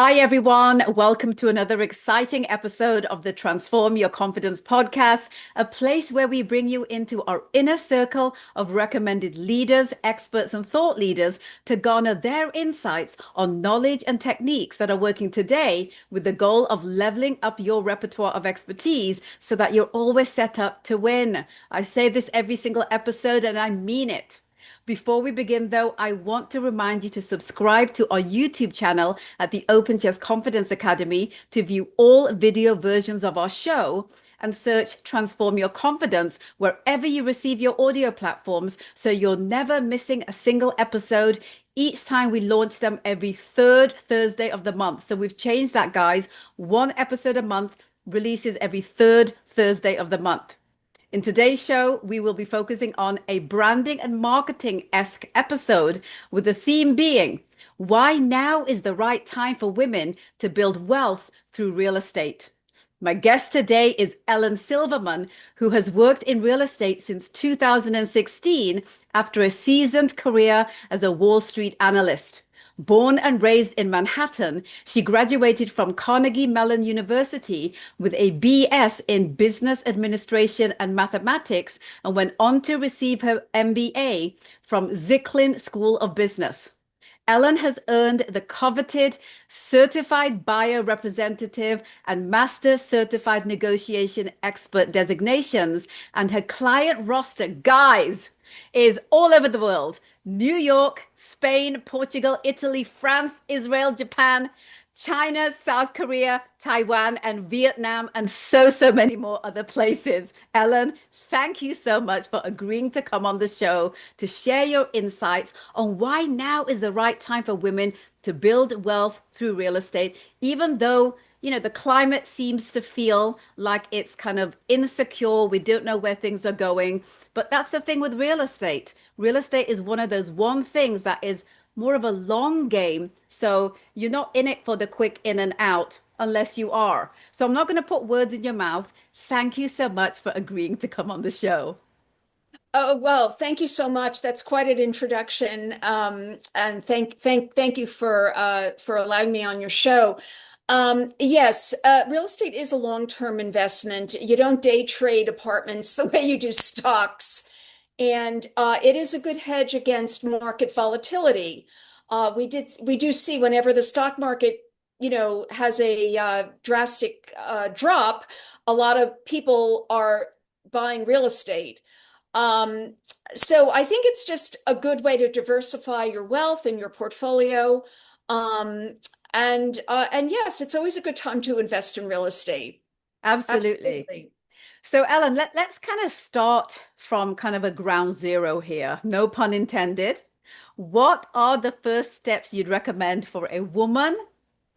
Hi, everyone. Welcome to another exciting episode of the Transform Your Confidence podcast, a place where we bring you into our inner circle of recommended leaders, experts, and thought leaders to garner their insights on knowledge and techniques that are working today with the goal of leveling up your repertoire of expertise so that you're always set up to win. I say this every single episode, and I mean it. Before we begin, though, I want to remind you to subscribe to our YouTube channel at the Open Chess Confidence Academy to view all video versions of our show and search Transform Your Confidence wherever you receive your audio platforms so you're never missing a single episode each time we launch them every third Thursday of the month. So we've changed that, guys. One episode a month releases every third Thursday of the month. In today's show, we will be focusing on a branding and marketing-esque episode with the theme being, why now is the right time for women to build wealth through real estate. My guest today is Ellen Silverman, who has worked in real estate since 2016 after a seasoned career as a Wall Street analyst. Born and raised in Manhattan, she graduated from Carnegie-Mellon University with a BS in Business Administration and Mathematics and went on to receive her MBA from Zicklin School of Business. Ellen has earned the coveted Certified Buyer Representative and Master Certified Negotiation Expert designations, and her client roster, guys, is all over the world. New York, Spain, Portugal, Italy, France, Israel, Japan, China, South Korea, Taiwan, and Vietnam, and so many more other places. Ellen, thank you so much for agreeing to come on the show to share your insights on why now is the right time for women to build wealth through real estate, even though the climate seems to feel like it's kind of insecure. We don't know where things are going. But that's the thing with real estate. Real estate is one of those things that is more of a long game. So you're not in it for the quick in and out unless you are. So I'm not going to put words in your mouth. Thank you so much for agreeing to come on the show. Oh, well, thank you so much. That's quite an introduction. And thank you for allowing me on your show. Yes, real estate is a long-term investment. You don't day trade apartments the way you do stocks. And it is a good hedge against market volatility. We do see whenever the stock market, has a drastic drop, a lot of people are buying real estate. Um, so I think it's just a good way to diversify your wealth and your portfolio. Um, and yes, it's always a good time to invest in real estate. Absolutely. Absolutely. So, Ellen, let's kind of start from kind of a ground zero here. No pun intended. What are the first steps you'd recommend for a woman,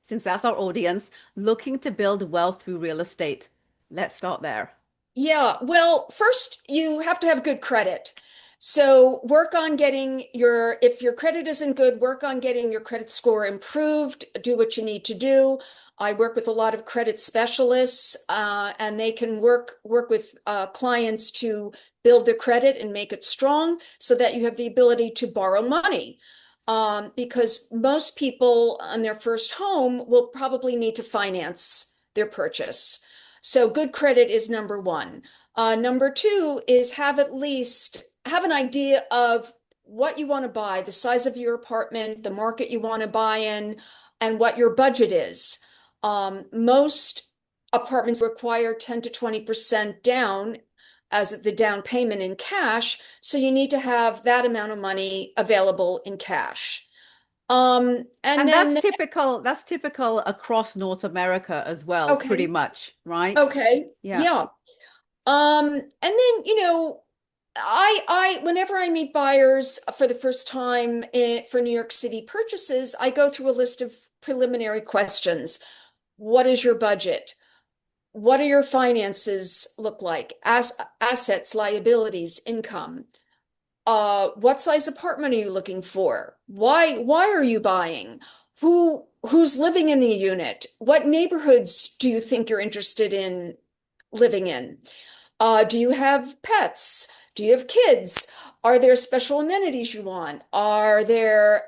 since that's our audience, looking to build wealth through real estate? Let's start there. Yeah, well, first you have to have good credit. So work on getting if your credit isn't good, work on getting your credit score improved. Do what you need to do. I work with a lot of credit specialists, and they can work with clients to build their credit and make it strong so that you have the ability to borrow money. Because most people on their first home will probably need to finance their purchase. So good credit is number one. Number two is have an idea of what you want to buy, the size of your apartment, the market you want to buy in, and what your budget is. Most apartments require 10 to 20% down as the down payment in cash, so you need to have that amount of money available in cash. And And that's then, typical, that's typical across North America as well, pretty okay, much, right? okay, Yeah. yeah. And then, whenever I meet buyers for the first time for New York City purchases, I go through a list of preliminary questions. What is your budget? What do your finances look like? Assets, liabilities, income. What size apartment are you looking for? Why are you buying? Who's living in the unit? What neighborhoods do you think you're interested in living in? Do you have pets? Do you have kids? Are there special amenities you want? Are there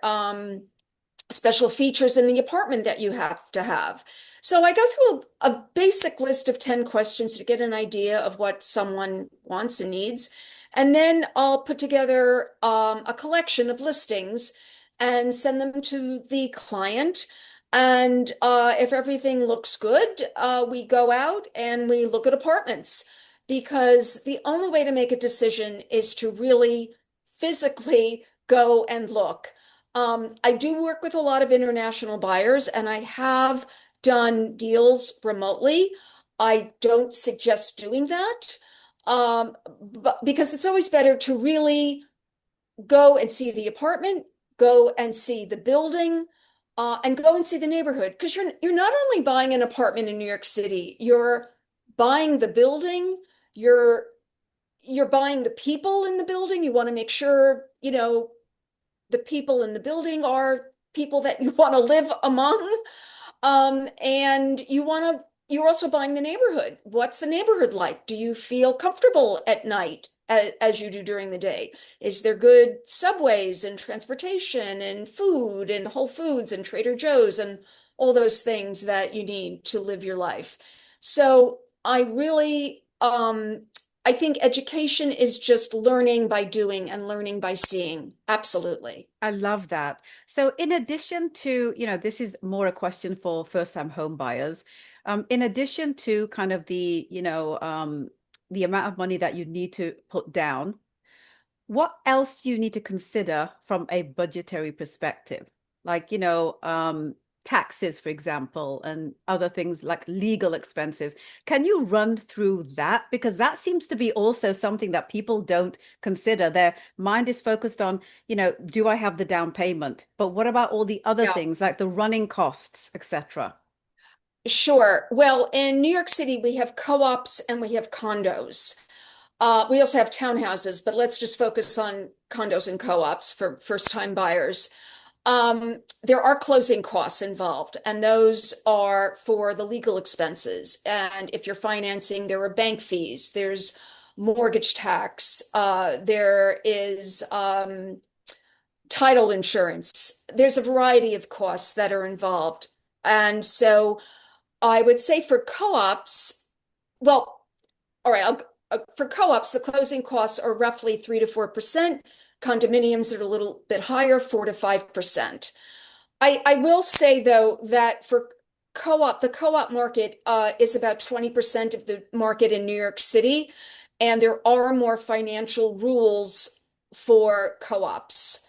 special features in the apartment that you have to have. So I go through a basic list of 10 questions to get an idea of what someone wants and needs. And then I'll put together a collection of listings and send them to the client. And if everything looks good, we go out and we look at apartments because the only way to make a decision is to really physically go and look. I do work with a lot of international buyers, and I have done deals remotely. I don't suggest doing that, but because it's always better to really go and see the apartment, go and see the building, and go and see the neighborhood. Because you're not only buying an apartment in New York City, you're buying the building, you're you're buying the people in the building. You want to make sure, the people in the building are people that you want to live among. And you're also buying the neighborhood. What's the neighborhood like? Do you feel comfortable at night as you do during the day? Is there good subways and transportation and food and Whole Foods and Trader Joe's and all those things that you need to live your life? So I think education is just learning by doing and learning by seeing. Absolutely. I love that. So in addition to, this is more a question for first-time home buyers. In addition to kind of the amount of money that you need to put down, what else do you need to consider from a budgetary perspective? Like, taxes, for example, and other things like legal expenses. Can you run through that? Because that seems to be also something that people don't consider. Their mind is focused on, do I have the down payment? But what about all the other Yeah. things like the running costs, etc.? Sure. Well, in New York City, we have co-ops and we have condos. We also have townhouses, but let's just focus on condos and co-ops for first-time buyers. There are closing costs involved, and those are for the legal expenses. And if you're financing, there are bank fees, there's mortgage tax, there is title insurance. There's a variety of costs that are involved. And so I would say for co-ops, well, all right, for co-ops, the closing costs are roughly 3 to 4%. Condominiums are a little bit higher, 4 to 5%. I will say though that for the co-op market is about 20% of the market in New York City, and there are more financial rules for co-ops.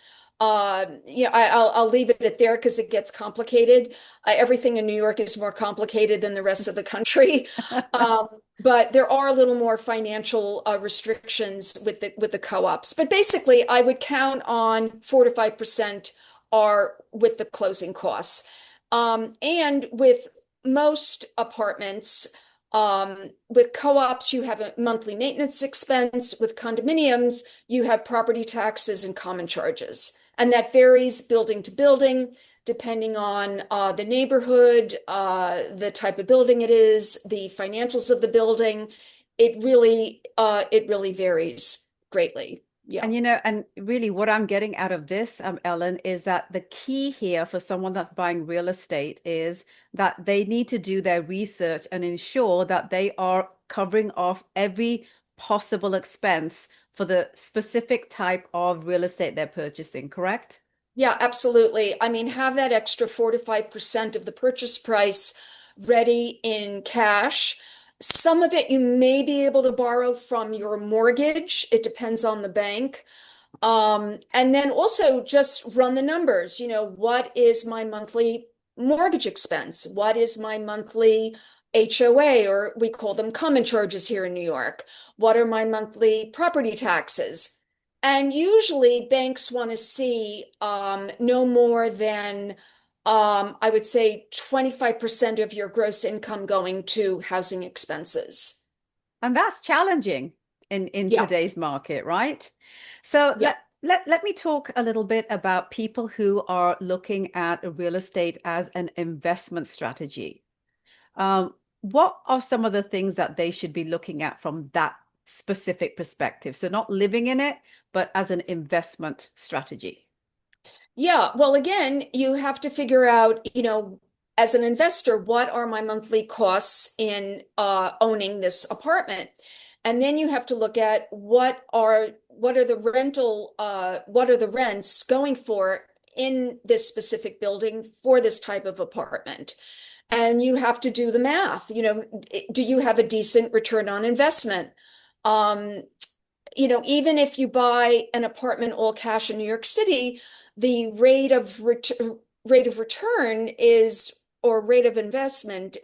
I'll leave it at there because it gets complicated. Everything in New York is more complicated than the rest of the country. Um, but there are a little more financial restrictions with the co-ops. But basically, I would count on 4 to 5% are with the closing costs. And with most apartments, with co-ops, you have a monthly maintenance expense. With condominiums, you have property taxes and common charges. And that varies building to building, depending on the neighborhood, the type of building it is, the financials of the building. It really varies greatly. Yeah. And really what I'm getting out of this, Ellen, is that the key here for someone that's buying real estate is that they need to do their research and ensure that they are covering off every possible expense for the specific type of real estate they're purchasing, correct? Yeah, absolutely. I mean, have that extra 4 to 5% of the purchase price ready in cash. Some of it you may be able to borrow from your mortgage. It depends on the bank. And then also just run the numbers. What is my monthly mortgage expense? What is my monthly HOA, or we call them common charges here in New York? What are my monthly property taxes? And usually banks want to see no more than, I would say, 25% of your gross income going to housing expenses. And that's challenging in Yeah, today's market, right? So yeah. let me talk a little bit about people who are looking at real estate as an investment strategy. What are some of the things that they should be looking at from that specific perspective? So not living in it, but as an investment strategy. Yeah, well, again, you have to figure out, as an investor, what are my monthly costs in owning this apartment? And then you have to look at what are the what are the rents going for in this specific building for this type of apartment? And you have to do the math. Do you have a decent return on investment? Um, even if you buy an apartment all cash in New York City, the rate of return is, or rate of investment,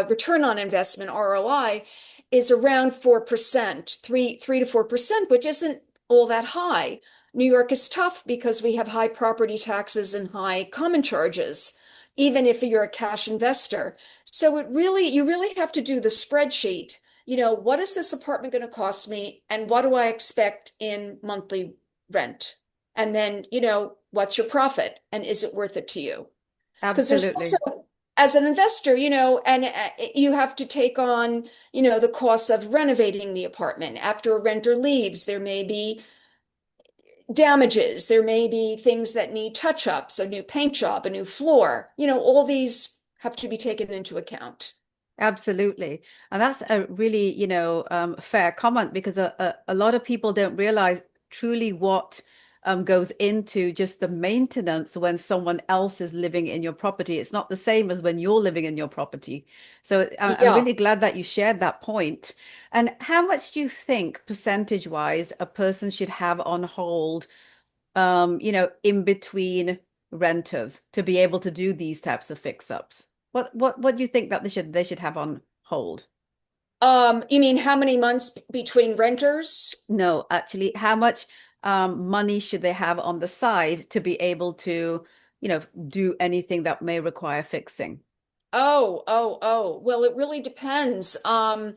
return on investment, ROI, is around 4%, 3 to 4%, which isn't all that high. New York is tough because we have high property taxes and high common charges, even if you're a cash investor. So you really have to do the spreadsheet. What is this apartment going to cost me and what do I expect in monthly rent? And then, what's your profit and is it worth it to you? Because there's Absolutely. also, as an investor, and you have to take on, the costs of renovating the apartment. After a renter leaves, there may be damages, there may be things that need touch-ups, a new paint job, a new floor. All these have to be taken into account. Absolutely. And that's a really, fair comment because a lot of people don't realize truly what goes into just the maintenance when someone else is living in your property. It's not the same as when you're living in your property. So I'm Yeah. really glad that you shared that point. And how much do you think, percentage-wise, a person should have on hold, in between renters to be able to do these types of fix-ups? What do you think that they should have on hold? You mean how many months between renters? No, actually, how much money should they have on the side to be able to, do anything that may require fixing? Oh. Well, it really depends. I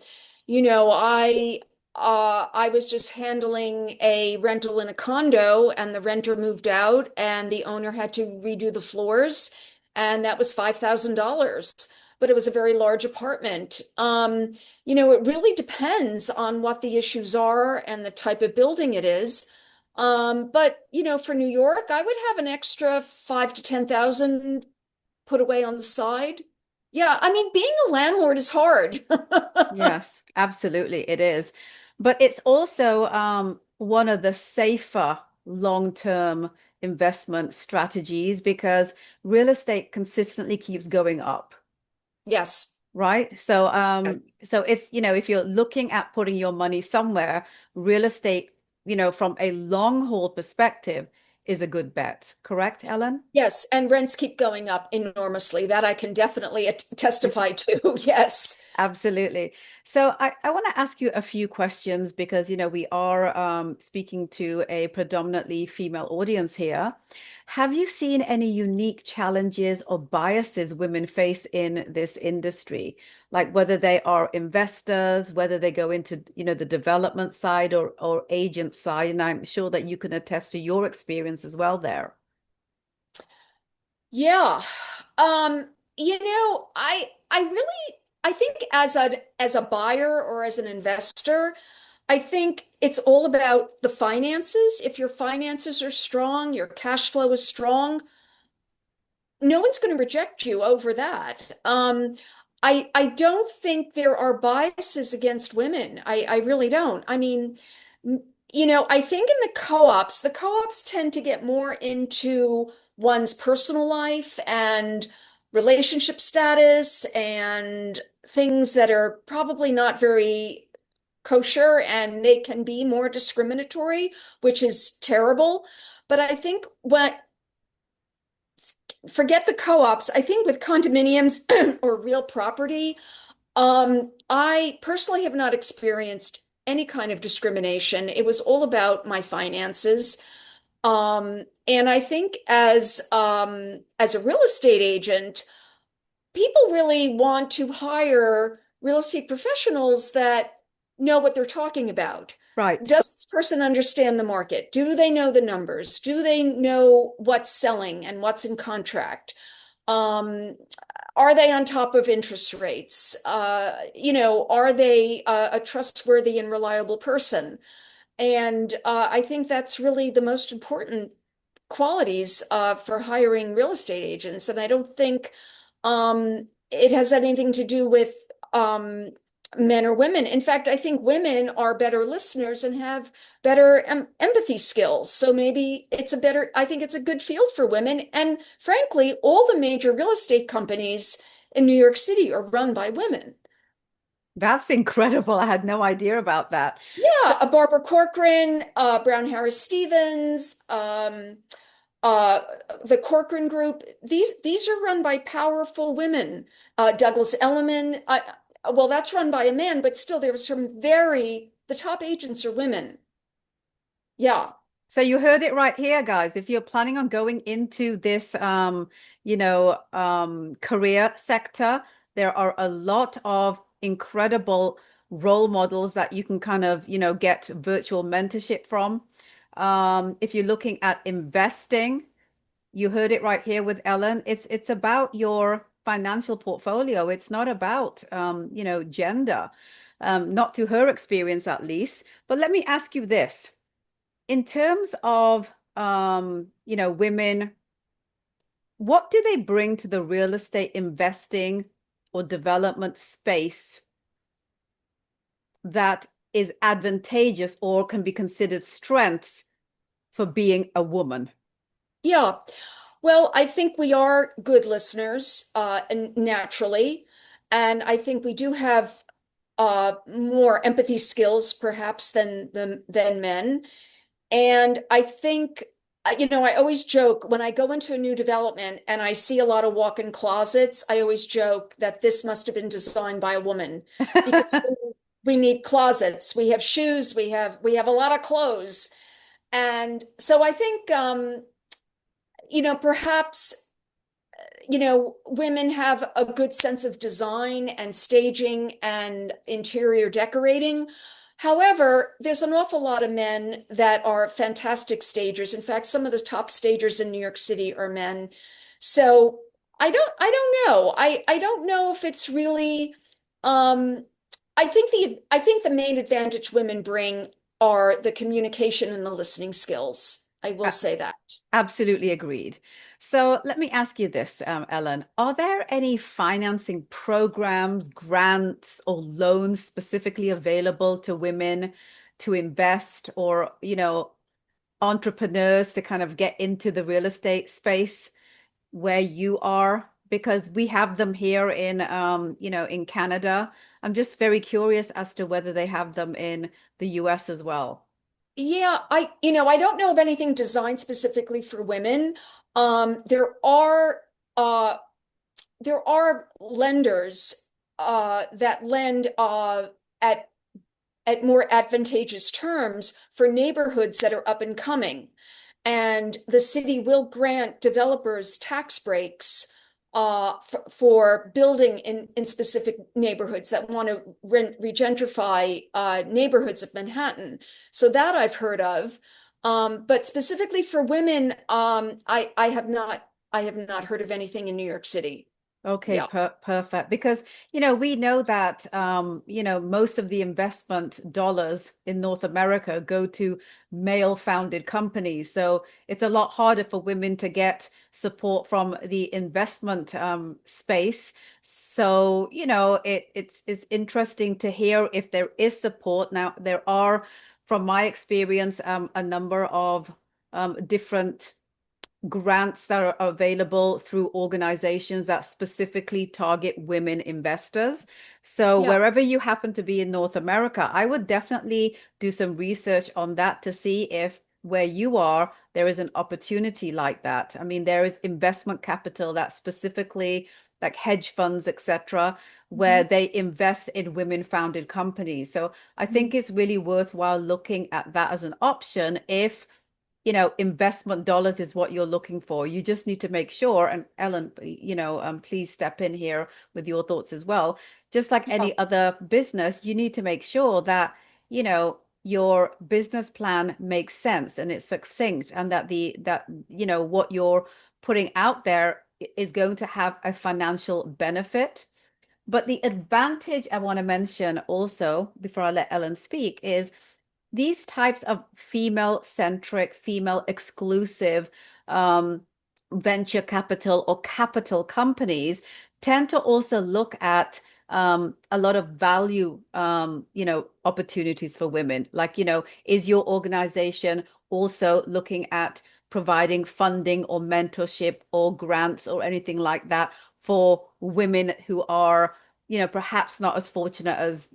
was just handling a rental in a condo and the renter moved out and the owner had to redo the floors and that was $5,000. But it was a very large apartment. It really depends on what the issues are and the type of building it is. But for New York, I would have an extra 5 to 10,000 put away on the side. Yeah, I mean, being a landlord is hard. Yes, absolutely, it is. But it's also one of the safer long-term investment strategies because real estate consistently keeps going up. Yes. Right? So Yes. so it's, if you're looking at putting your money somewhere, real estate, from a long haul perspective is a good bet. Correct, Ellen? Yes, and rents keep going up enormously. That I can definitely testify to. Yes. Absolutely. So I want to ask you a few questions because, we are speaking to a predominantly female audience here. Have you seen any unique challenges or biases women face in this industry? Like whether they are investors, whether they go into, the development side or agent side, and I'm sure that you can attest to your experience as well there. Yeah. I think as a buyer or as an investor, I think it's all about the finances. If your finances are strong, your cash flow is strong, no one's going to reject you over that. I don't think there are biases against women. I really don't. I mean, I think in the co-ops tend to get more into one's personal life and relationship status and things that are probably not very kosher and they can be more discriminatory, which is terrible. But I think what forget the co-ops. I think with condominiums or real property, I personally have not experienced any kind of discrimination. It was all about my finances. And I think as a real estate agent, people really want to hire real estate professionals that know what they're talking about. Right. Does this person understand the market? Do they know the numbers? Do they know what's selling and what's in contract? Um, are they on top of interest rates? Are they a trustworthy and reliable person? And I think that's really the most important qualities for hiring real estate agents. And I don't think it has anything to do with men or women. In fact, I think women are better listeners and have better empathy skills. So maybe I think it's a good field for women. And frankly, all the major real estate companies in New York City are run by women. That's incredible. I had no idea about that. So, Yeah, Barbara Corcoran, Brown Harris Stevens, uh, the Corcoran Group. These are run by powerful women. Douglas Elliman. Well, that's run by a man, but still, there's some the top agents are women. Yeah, so you heard it right here, guys. If you're planning on going into this, career sector, there are a lot of incredible role models that you can kind of, get virtual mentorship from. If you're looking at investing, you heard it right here with Ellen. It's about your financial portfolio. It's not about, gender, not through her experience at least. But let me ask you this in terms of women, what do they bring to the real estate investing or development space that is advantageous or can be considered strengths for being a woman? yeah. Well, I think we are good listeners, and naturally, and I think we do have more empathy skills, perhaps, than men. And I think, I always joke when I go into a new development and I see a lot of walk-in closets, I always joke that this must have been designed by a woman because we need closets, we have shoes, we have a lot of clothes. And so I think, perhaps women have a good sense of design and staging and interior decorating. However, there's an awful lot of men that are fantastic stagers. In fact, some of the top stagers in New York City are men. So I don't know. I don't know if it's really um I think the main advantage women bring are the communication and the listening skills. I will say that. Absolutely agreed. So let me ask you this, Ellen. Are there any financing programs, grants, or loans specifically available to women to invest or, entrepreneurs to kind of get into the real estate space where you are? Because we have them here in, in Canada. I'm just very curious as to whether they have them in the US as well. Yeah, I don't know of anything designed specifically for women. Um, there are uh there are lenders that lend at more advantageous terms for neighborhoods that are up and coming. And the city will grant developers tax breaks for building in specific neighborhoods that want to regentrify neighborhoods of Manhattan. So that I've heard of. But specifically for women, I have not heard of anything in New York City. Okay, Yeah. perfect. Because, we know that, most of the investment dollars in North America go to male-founded companies. So it's a lot harder for women to get support from the investment space. So, it's interesting to hear if there is support. Now, there are, from my experience, a number of different grants that are available through organizations that specifically target women investors. So Yeah. wherever you happen to be in North America, I would definitely do some research on that to see if where you are, there is an opportunity like that. I mean, there is investment capital that specifically like hedge funds, etc., where Mhm. they invest in women-founded companies. So I think Mhm. it's really worthwhile looking at that as an option if investment dollars is what you're looking for. You just need to make sure, and Ellen, please step in here with your thoughts as well. Just like Yeah. any other business, you need to make sure that, your business plan makes sense and it's succinct and that what you're putting out there is going to have a financial benefit. But the advantage I want to mention also before I let Ellen speak is these types of female-centric, female-exclusive venture capital or capital companies tend to also look at a lot of value, opportunities for women. Like, is your organization also looking at providing funding or mentorship or grants or anything like that for women who are, perhaps not as fortunate as,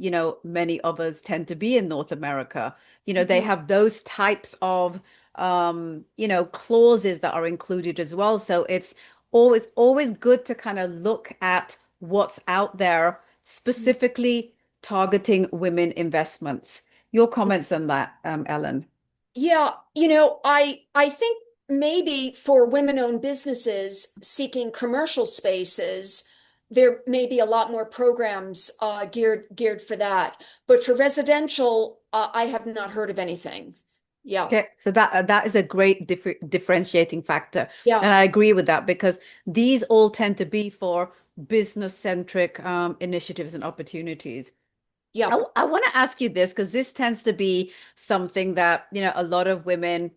many of us tend to be in North America? They Mhm. have those types of clauses that are included as well. So it's always good to kind of look at what's out there, specifically targeting women investments. Your comments on that, Ellen? Yeah, I think maybe for women-owned businesses seeking commercial spaces, there may be a lot more programs geared for that. But for residential, I have not heard of anything. Yeah, Okay, so that is a great differentiating factor, yeah, and I agree with that because these all tend to be for business-centric initiatives and opportunities. yeah. I want to ask you this because this tends to be something that, a lot of women,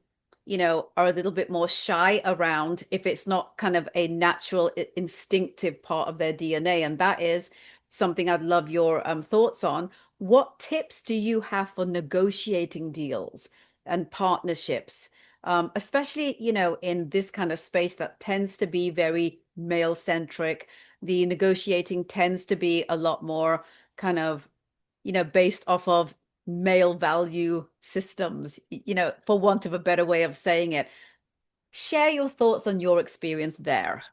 are a little bit more shy around if it's not kind of a natural, instinctive part of their DNA. And that is something I'd love your thoughts on. What tips do you have for negotiating deals and partnerships? Especially, in this kind of space that tends to be very male centric. The negotiating tends to be a lot more kind of based off of male value systems, for want of a better way of saying it. Share your thoughts on your experience there.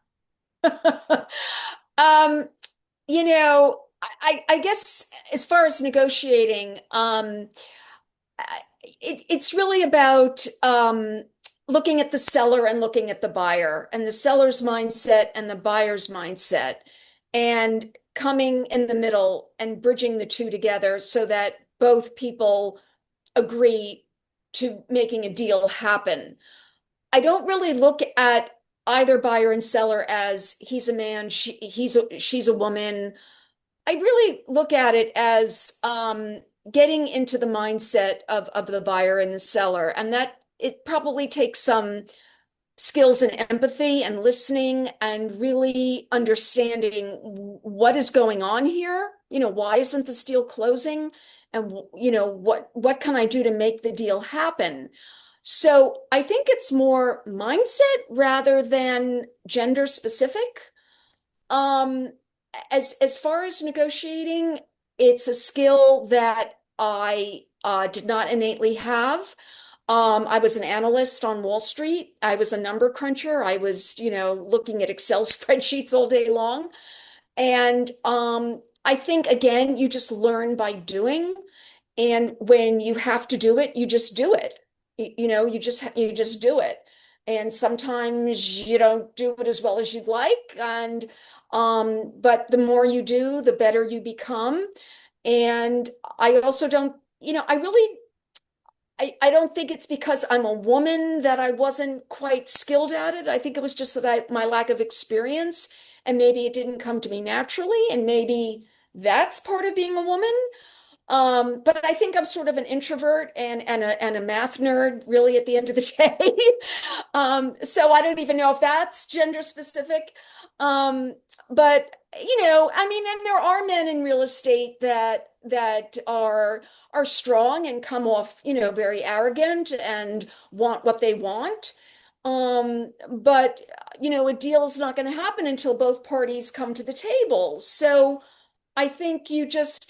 Um, I guess as far as negotiating, it's really about looking at the seller and looking at the buyer and the seller's mindset and the buyer's mindset and coming in the middle and bridging the two together so that both people agree to making a deal happen. I don't really look at either buyer and seller as he's a man, she's a woman. I really look at it as getting into the mindset of the buyer and the seller, and that it probably takes some skills and empathy and listening and really understanding what is going on here. Why isn't this deal closing? And what can I do to make the deal happen? So I think it's more mindset rather than gender specific. Um, as far as negotiating, it's a skill that I did not innately have. I was an analyst on Wall Street. I was a number cruncher. I was, looking at Excel spreadsheets all day long. And I think again, you just learn by doing. And when you have to do it, you just do it. You just do it. And sometimes you don't do it as well as you'd like. And but the more you do, the better you become. And I also don't, I don't think it's because I'm a woman that I wasn't quite skilled at it. I think it was just that my lack of experience and maybe it didn't come to me naturally. And maybe that's part of being a woman. But I think I'm sort of an introvert and a math nerd, really, at the end of the day. So I don't even know if that's gender specific. Um, but I mean, and there are men in real estate that are strong and come off, very arrogant and want what they want. But a deal is not going to happen until both parties come to the table. So I think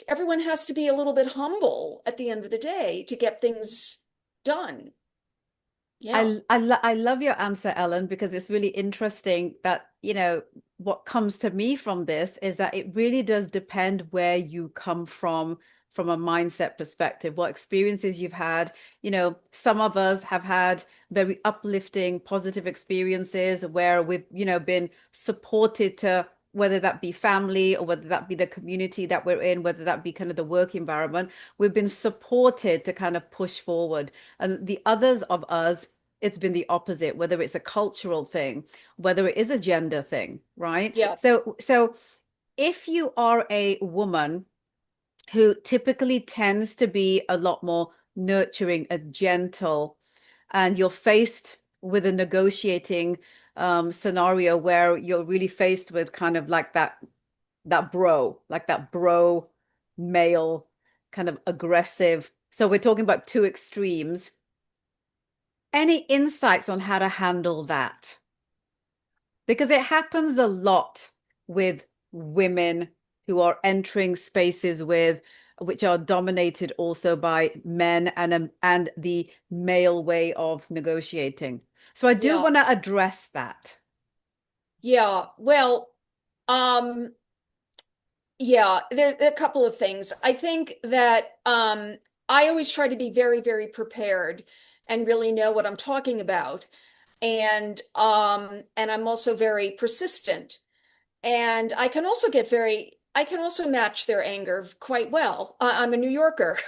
everyone has to be a little bit humble at the end of the day to get things done. Yeah. I love your answer, Ellen, because it's really interesting that, what comes to me from this is that it really does depend where you come from a mindset perspective, what experiences you've had. Some of us have had very uplifting, positive experiences where we've, been supported to whether that be family or whether that be the community that we're in, whether that be kind of the work environment, we've been supported to kind of push forward. And the others of us, it's been the opposite, whether it's a cultural thing, whether it is a gender thing, right? Yeah. So if you are a woman who typically tends to be a lot more nurturing and gentle, and you're faced with a negotiating scenario where you're really faced with kind of like that bro male kind of aggressive. So we're talking about two extremes. Any insights on how to handle that? Because it happens a lot with women who are entering spaces with which are dominated also by men and the male way of negotiating. So I do Yeah. want to address that. Yeah. Well, um, yeah, there are a couple of things. I think that I always try to be very, very prepared and really know what I'm talking about. And I'm also very persistent. And I can also match their anger quite well. I'm a New Yorker.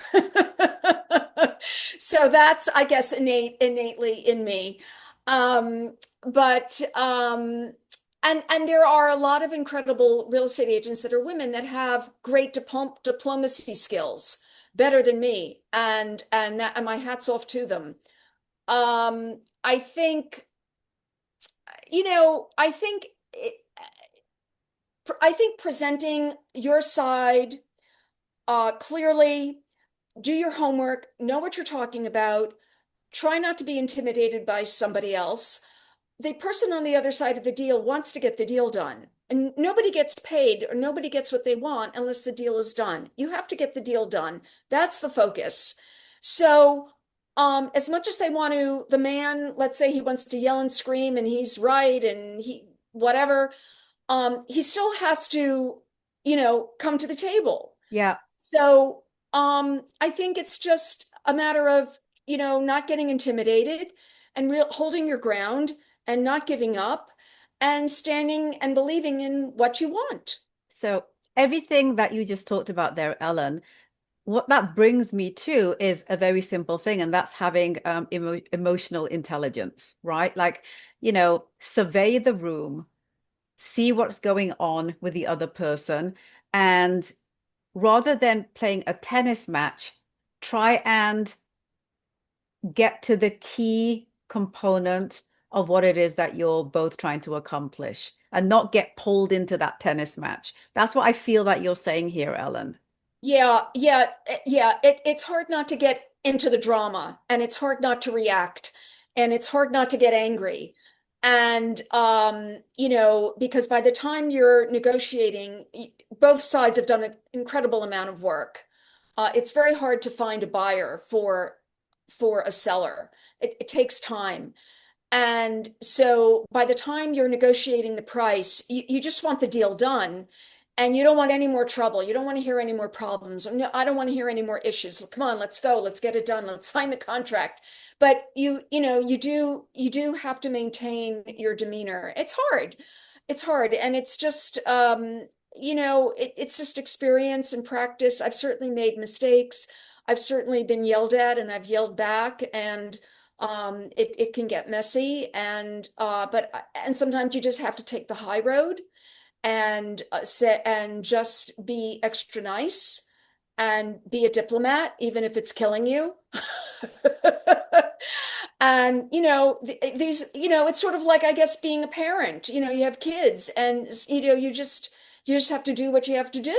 So that's, I guess, innately in me. Um, but and there are a lot of incredible real estate agents that are women that have great diplomacy skills, better than me, and my hat's off to them. I think, I think presenting your side clearly, do your homework, know what you're talking about, try not to be intimidated by somebody else. The person on the other side of the deal wants to get the deal done. And nobody gets paid or nobody gets what they want unless the deal is done. You have to get the deal done. That's the focus. So, as much as they want to, the man, let's say he wants to yell and scream and he's right and he, whatever, he still has to, come to the table. Yeah. So, I think it's just a matter of, not getting intimidated and holding your ground and not giving up and standing and believing in what you want. So everything that you just talked about there, Ellen, what that brings me to is a very simple thing, and that's having emotional intelligence, right? Like, survey the room, see what's going on with the other person, and rather than playing a tennis match, try and get to the key component of what it is that you're both trying to accomplish and not get pulled into that tennis match. That's what I feel that you're saying here, Ellen. Yeah, yeah, yeah. It's hard not to get into the drama and it's hard not to react and it's hard not to get angry. And because by the time you're negotiating, both sides have done an incredible amount of work. It's very hard to find a buyer for a seller. It takes time. And so by the time you're negotiating the price, you just want the deal done. And you don't want any more trouble. You don't want to hear any more problems. No, I don't want to hear any more issues. Come on, let's go. Let's get it done. Let's sign the contract. But you do have to maintain your demeanor. It's hard. It's hard. And it's just, it's just experience and practice. I've certainly made mistakes. I've certainly been yelled at and I've yelled back and it can get messy and sometimes you just have to take the high road and just be extra nice and be a diplomat even if it's killing you. And it's sort of like, I guess, being a parent. You have kids and you just have to do what you have to do.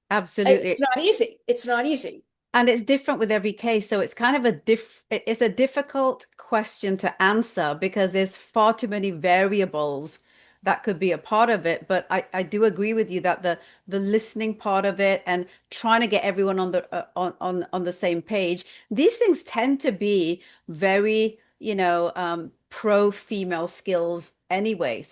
It's Absolutely. not easy. It's not easy. And it's different with every case. So it's kind of it's a difficult question to answer because there's far too many variables that could be a part of it. But I do agree with you that the listening part of it and trying to get everyone on the on the same page, these things tend to be very, pro female skills anyway.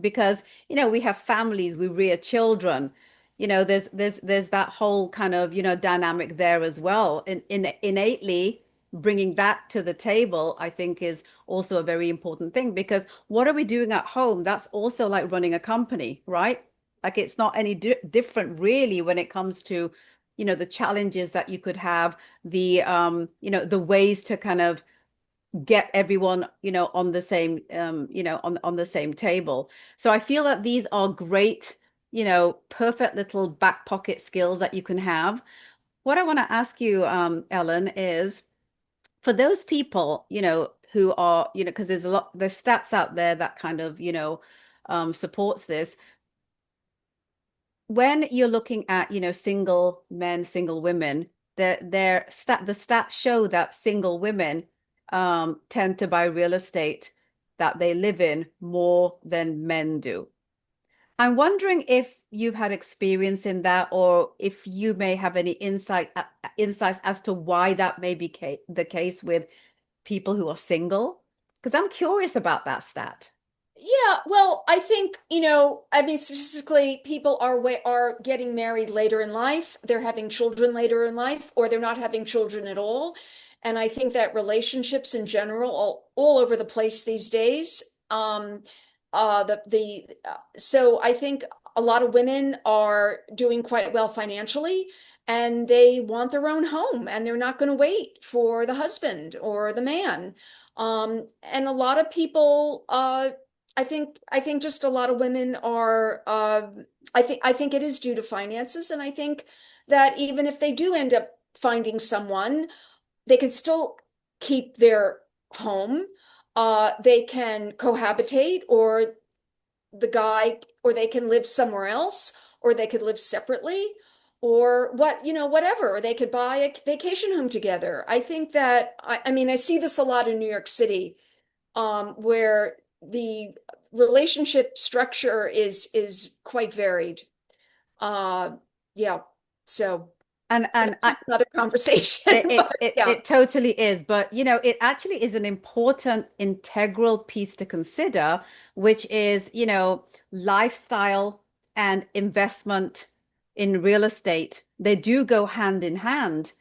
Because, we have families, we rear children, there's that whole kind of, dynamic there as well. Innately bringing that to the table, I think is also a very important thing because what are we doing at home? That's also like running a company, right? Like it's not any different really when it comes to, the challenges that you could have, the ways to kind of get everyone, on the same, on the same table. So I feel that these are great, perfect little back pocket skills that you can have. What I want to ask you, Ellen, is for those people, who are, because there's stats out there that kind of, supports this. When you're looking at, single men, single women, the stats show that single women tend to buy real estate that they live in more than men do. I'm wondering if you've had experience in that, or if you may have any insights as to why that may be ca the case with people who are single, because I'm curious about that stat. Yeah, well, I think, I mean, statistically, people are getting married later in life. They're having children later in life, or they're not having children at all. And I think that relationships in general, all over the place these days, so I think a lot of women are doing quite well financially, and they want their own home, and they're not going to wait for the husband or the man. And a lot of people, I think just a lot of women are I think it is due to finances, and I think that even if they do end up finding someone, they can still keep their home. They can cohabitate, or they can live somewhere else, or they could live separately, or whatever. Or they could buy a vacation home together. I think that I mean, I see this a lot in New York City, where the relationship structure is quite varied. Uh, yeah. So And that's another conversation, It, it but it yeah. it totally is, but it actually is an important integral piece to consider, which is, lifestyle and investment in real estate. They do go hand in hand.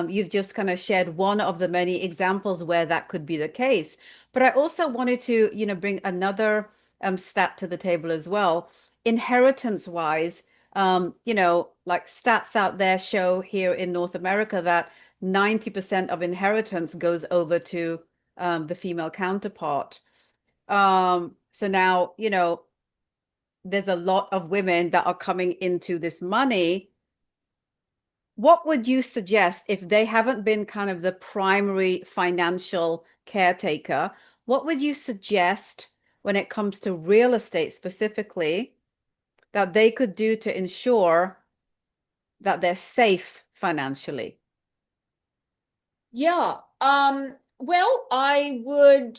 You've just kind of shared one of the many examples where that could be the case. But I also wanted to, bring another stat to the table as well. Inheritance wise, like stats out there show here in North America that 90% of inheritance goes over to the female counterpart. So now, there's a lot of women that are coming into this money. What would you suggest if they haven't been kind of the primary financial caretaker? What would you suggest when it comes to real estate specifically that they could do to ensure that they're safe financially? Yeah. Well, I would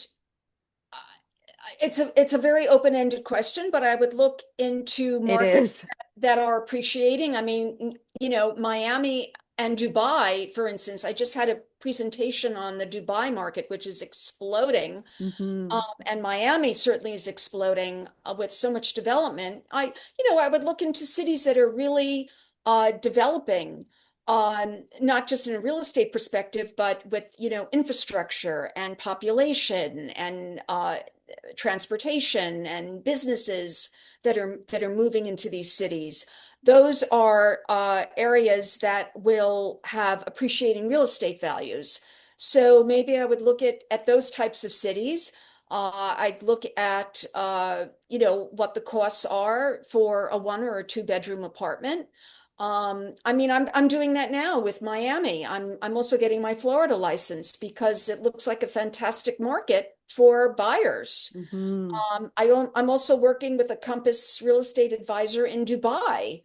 it's a very open-ended question, but I would look into It markets is. that are appreciating. I mean, Miami and Dubai, for instance. I just had a presentation on the Dubai market, which is exploding. Hmm. And Miami certainly is exploding, with so much development. I would look into cities that are really developing, not just in a real estate perspective, but with, infrastructure and population and transportation and businesses that are moving into these cities. Those are areas that will have appreciating real estate values. So maybe I would look at those types of cities. I'd look at what the costs are for a one or a two bedroom apartment. I mean, I'm doing that now with Miami. I'm also getting my Florida license because it looks like a fantastic market for buyers. Hmm. I'm also working with a Compass real estate advisor in Dubai.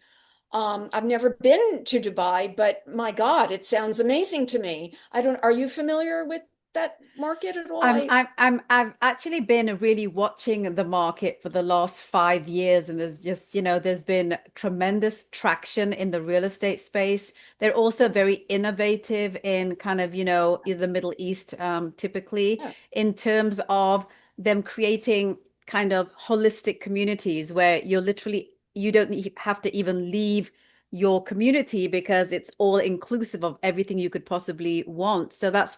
I've never been to Dubai, but my God, it sounds amazing to me. Are you familiar with that market at all? I've actually been really watching the market for the last 5 years, and there's just, there's been tremendous traction in the real estate space. They're also very innovative in kind of, in the Middle East, typically Yeah. in terms of them creating kind of holistic communities where you don't have to even leave your community because it's all inclusive of everything you could possibly want. So that's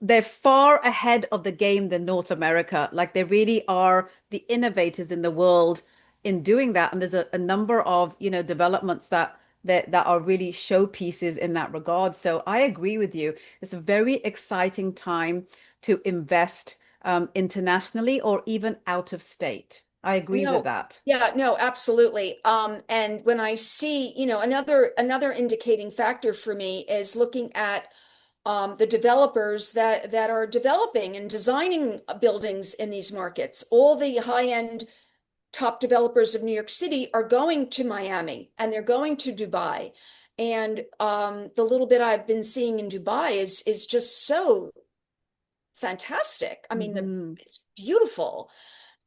they're far ahead of the game than North America. Like they really are the innovators in the world in doing that. And there's a number of, developments that are really showpieces in that regard. So I agree with you. It's a very exciting time to invest internationally or even out of state. I agree with No, that. yeah, no, absolutely. And when I see, another indicating factor for me is looking at the developers that are developing and designing buildings in these markets. All the high-end top developers of New York City are going to Miami and they're going to Dubai. And the little bit I've been seeing in Dubai is just so fantastic. I mean, Hmm. it's beautiful.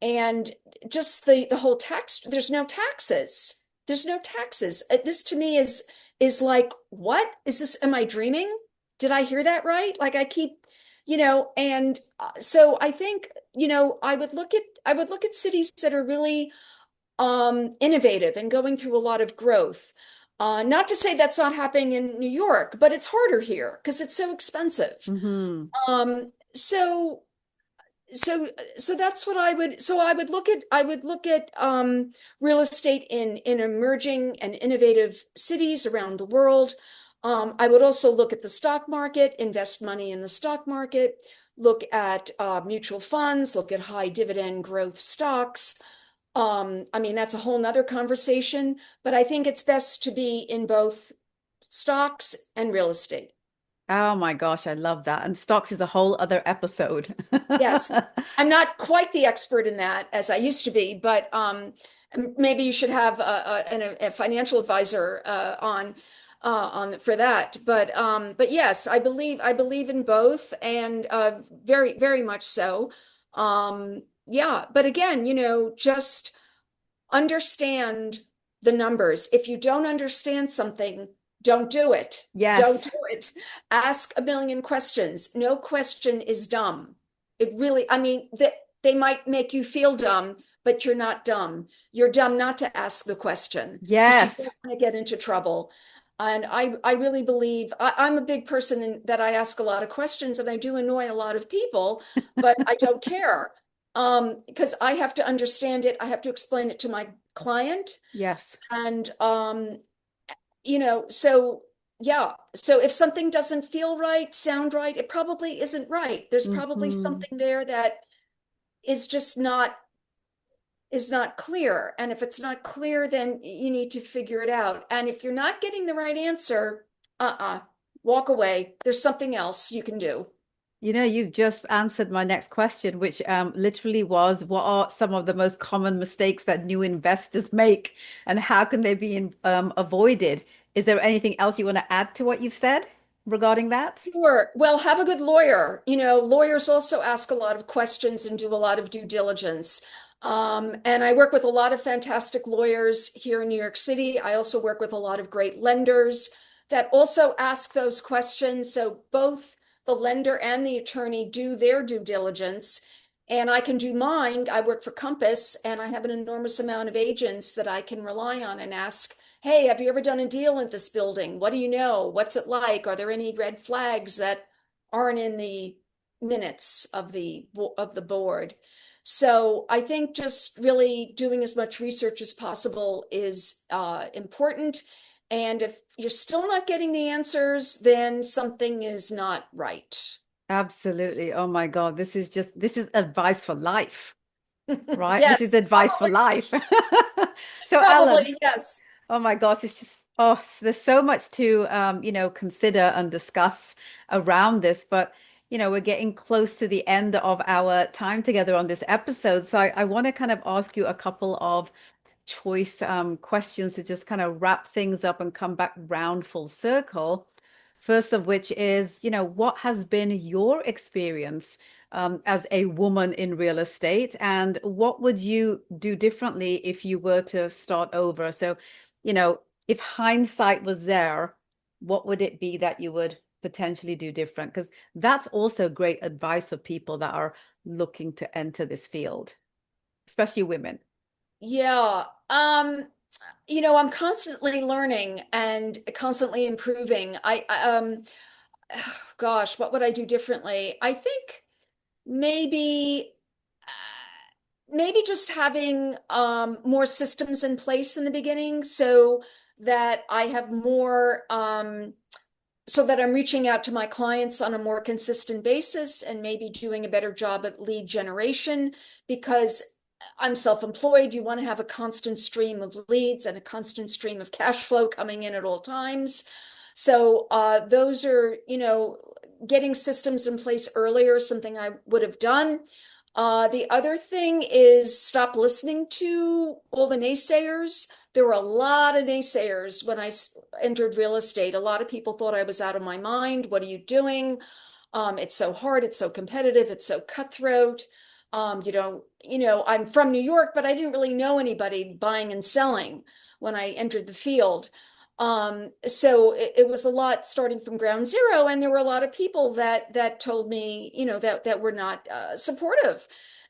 And just the whole tax, there's no taxes. There's no taxes. This to me is like, what is this? Am I dreaming? Did I hear that right? Like I keep, and so I think, I would look at cities that are really innovative and going through a lot of growth. Not to say that's not happening in New York, but it's harder here because it's so expensive. Hmm. So so that's what I would look at real estate in emerging and innovative cities around the world. I would also look at the stock market, invest money in the stock market, look at mutual funds, look at high dividend growth stocks. I mean, that's a whole nother conversation, but I think it's best to be in both stocks and real estate. Oh my gosh, I love that. And stocks is a whole other episode. Yes, I'm not quite the expert in that as I used to be, but maybe you should have a financial advisor on for that. But yes, I believe in both, and very very much so. Yeah, but again, just understand the numbers. If you don't understand something, don't do it. Don't Yes. do it. Ask a million questions. No question is dumb. It really, I mean, they might make you feel dumb, but you're not dumb. You're dumb not to ask the question because you Yes. don't want to get into trouble. And I really believe I'm a big person that I ask a lot of questions and I do annoy a lot of people, but I don't care. Because I have to understand it. I have to explain it to my client. Yes. And so yeah. So if something doesn't feel right, sound right, it probably isn't right. There's probably Hmm. something there that is just not clear. And if it's not clear, then you need to figure it out. And if you're not getting the right answer, walk away. There's something else you can do. You've just answered my next question, which literally was, what are some of the most common mistakes that new investors make, and how can they be avoided? Is there anything else you want to add to what you've said regarding that? Sure. Well, have a good lawyer. Lawyers also ask a lot of questions and do a lot of due diligence. And I work with a lot of fantastic lawyers here in New York City. I also work with a lot of great lenders that also ask those questions. So both the lender and the attorney do their due diligence. And I can do mine. I work for Compass, and I have an enormous amount of agents that I can rely on and ask, hey, have you ever done a deal in this building? What do you know? What's it like? Are there any red flags that aren't in the minutes of the board? So I think just really doing as much research as possible is important. And if you're still not getting the answers, then something is not right. Absolutely. Oh my God, this is advice for life, right? This Yes, is advice for life. So, Ellen, probably yes. oh my gosh, it's just there's so much to consider and discuss around this, but we're getting close to the end of our time together on this episode. So I want to kind of ask you a couple of choice questions to just kind of wrap things up and come back round full circle. First of which is, what has been your experience as a woman in real estate, and what would you do differently if you were to start over? So, if hindsight was there, what would it be that you would potentially do different? Because that's also great advice for people that are looking to enter this field, especially women. Yeah. I'm constantly learning and constantly improving. Gosh, what would I do differently? I think maybe, maybe just having more systems in place in the beginning so that I have more, so that I'm reaching out to my clients on a more consistent basis and maybe doing a better job at lead generation because I'm self-employed. You want to have a constant stream of leads and a constant stream of cash flow coming in at all times. So those are, getting systems in place earlier is something I would have done. The other thing is stop listening to all the naysayers. There were a lot of naysayers when entered real estate. A lot of people thought I was out of my mind. What are you doing? It's so hard. It's so competitive. It's so cutthroat. I'm from New York, but I didn't really know anybody buying and selling when I entered the field. So it was a lot starting from ground zero, and there were a lot of people that told me, that were not supportive,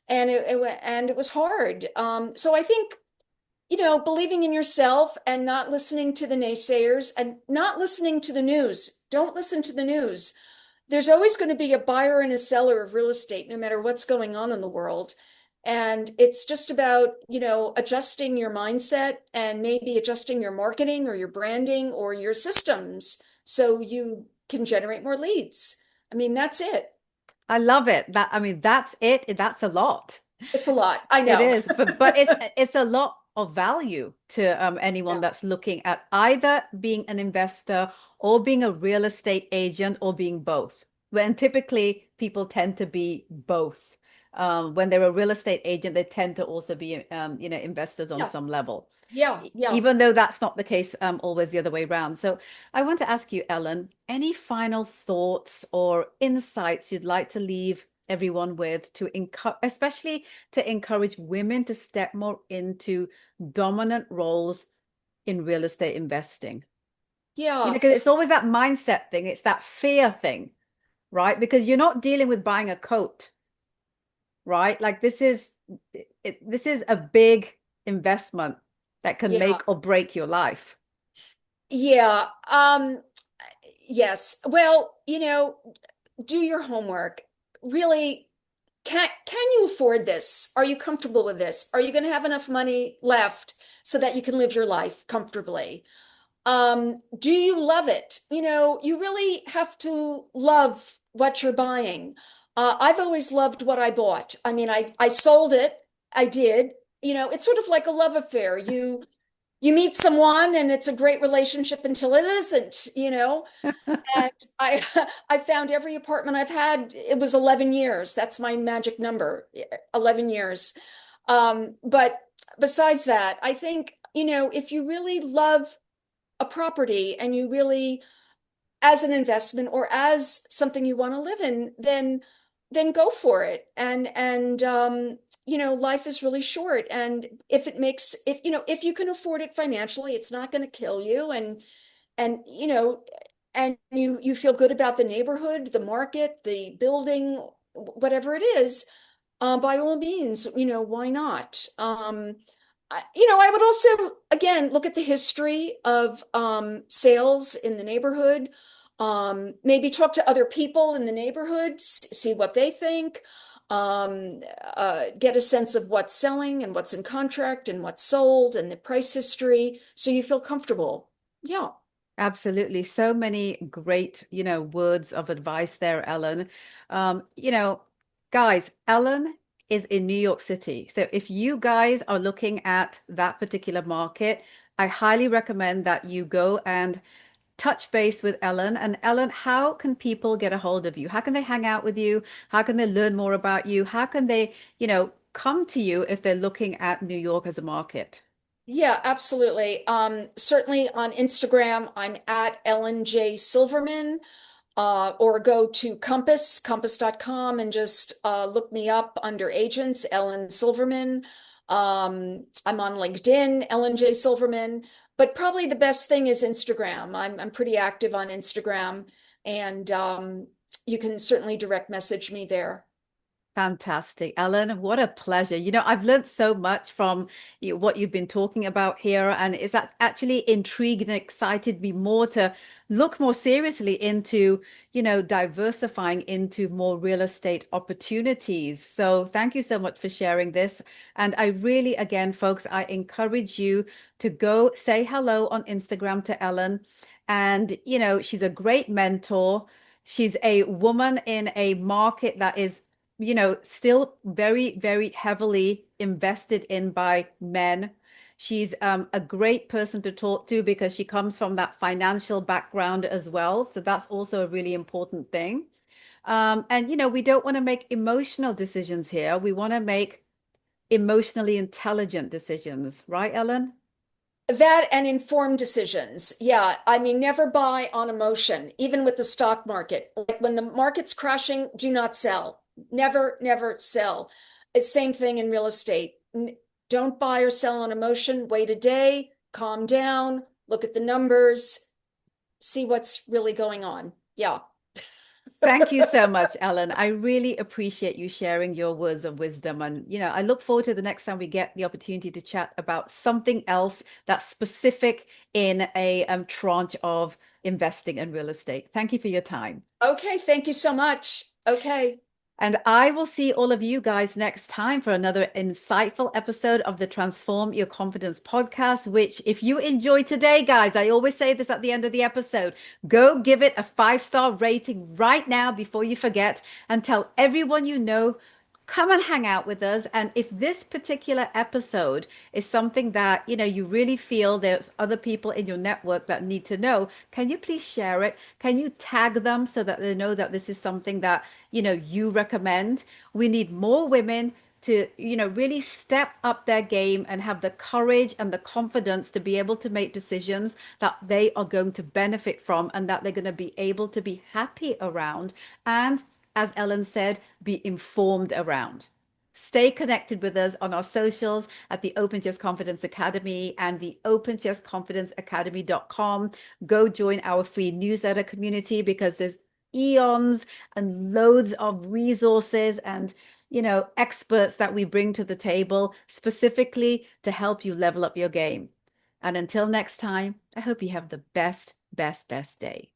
and it was hard. So I think, believing in yourself and not listening to the naysayers and not listening to the news. Don't listen to the news. There's always going to be a buyer and a seller of real estate, no matter what's going on in the world. And it's just about, adjusting your mindset and maybe adjusting your marketing or your branding or your systems so you can generate more leads. I mean, that's it. I love it. I mean, that's it. That's a lot. It's a lot. I It know. is, but it's a lot of value to anyone Yeah. that's looking at either being an investor or being a real estate agent or being both. When typically people tend to be both. When they're a real estate agent, they tend to also be investors on Yeah. some level, Yeah. Yeah. even though that's not the case always the other way around. So I want to ask you, Ellen, any final thoughts or insights you'd like to leave everyone with to encourage, especially to encourage women to step more into dominant roles in real estate investing? Yeah. Because it's always that mindset thing, it's that fear thing, right? Because you're not dealing with buying a coat, right? Like this is a big investment that can Yeah. make or break your life. Yeah. Yes. Well, do your homework. Really, can you afford this? Are you comfortable with this? Are you going to have enough money left so that you can live your life comfortably? Do you love it? You really have to love what you're buying. I've always loved what I bought. I mean, I sold it. I did. It's sort of like a love affair. You meet someone and it's a great relationship until it isn't, And I I found every apartment I've had, it was 11 years. That's my magic number, 11 years. But besides that, I think, if you really love a property and you really, as an investment or as something you want to live in, then go for it. And life is really short. And if you can afford it financially, it's not going to kill you. And you feel good about the neighborhood, the market, the building, whatever it is, by all means, why not? I would also, again, look at the history of sales in the neighborhood. Maybe talk to other people in the neighborhood, see what they think, get a sense of what's selling and what's in contract and what's sold and the price history, so you feel comfortable. Yeah. Absolutely. So many great, words of advice there, Ellen. Guys, Ellen is in New York City. So if you guys are looking at that particular market, I highly recommend that you go and touch base with Ellen. And Ellen, how can people get a hold of you? How can they hang out with you? How can they learn more about you? How can they, come to you if they're looking at New York as a market? Yeah, absolutely. Certainly on Instagram, I'm at Ellen J. Silverman, or go to compass.com, and just look me up under agents, Ellen Silverman. I'm on LinkedIn, Ellen J. Silverman, but probably the best thing is Instagram. I'm pretty active on Instagram, and you can certainly direct message me there. Fantastic, Ellen. What a pleasure. I've learned so much from what you've been talking about here, and it's actually intrigued and excited me more to look more seriously into, diversifying into more real estate opportunities. So thank you so much for sharing this. And I really, again, folks, I encourage you to go say hello on Instagram to Ellen. And, she's a great mentor. She's a woman in a market that is still very, very heavily invested in by men. She's a great person to talk to because she comes from that financial background as well. So that's also a really important thing. And, we don't want to make emotional decisions here. We want to make emotionally intelligent decisions, right, Ellen? That and informed decisions. Yeah, I mean, never buy on emotion, even with the stock market. Like when the market's crashing, do not sell. Never, never sell. It's same thing in real estate. Don't buy or sell on emotion. Wait a day, calm down, look at the numbers, see what's really going on. Yeah. Thank you so much, Ellen. I really appreciate you sharing your words of wisdom. And, I look forward to the next time we get the opportunity to chat about something else that's specific in a tranche of investing in real estate. Thank you for your time. Okay, thank you so much. Okay. And I will see all of you guys next time for another insightful episode of the Transform Your Confidence podcast, which if you enjoyed today, guys, I always say this at the end of the episode, go give it a 5-star rating right now before you forget and tell everyone you know. Come and hang out with us. And if this particular episode is something that, you really feel there's other people in your network that need to know, can you please share it? Can you tag them so that they know that this is something that, you recommend? We need more women to, really step up their game and have the courage and the confidence to be able to make decisions that they are going to benefit from and that they're going to be able to be happy around. And as Ellen said, be informed around. Stay connected with us on our socials at the Open Just Confidence Academy and the openjustconfidenceacademy.com. Go join our free newsletter community because there's eons and loads of resources and experts that we bring to the table specifically to help you level up your game. And until next time, I hope you have the best day.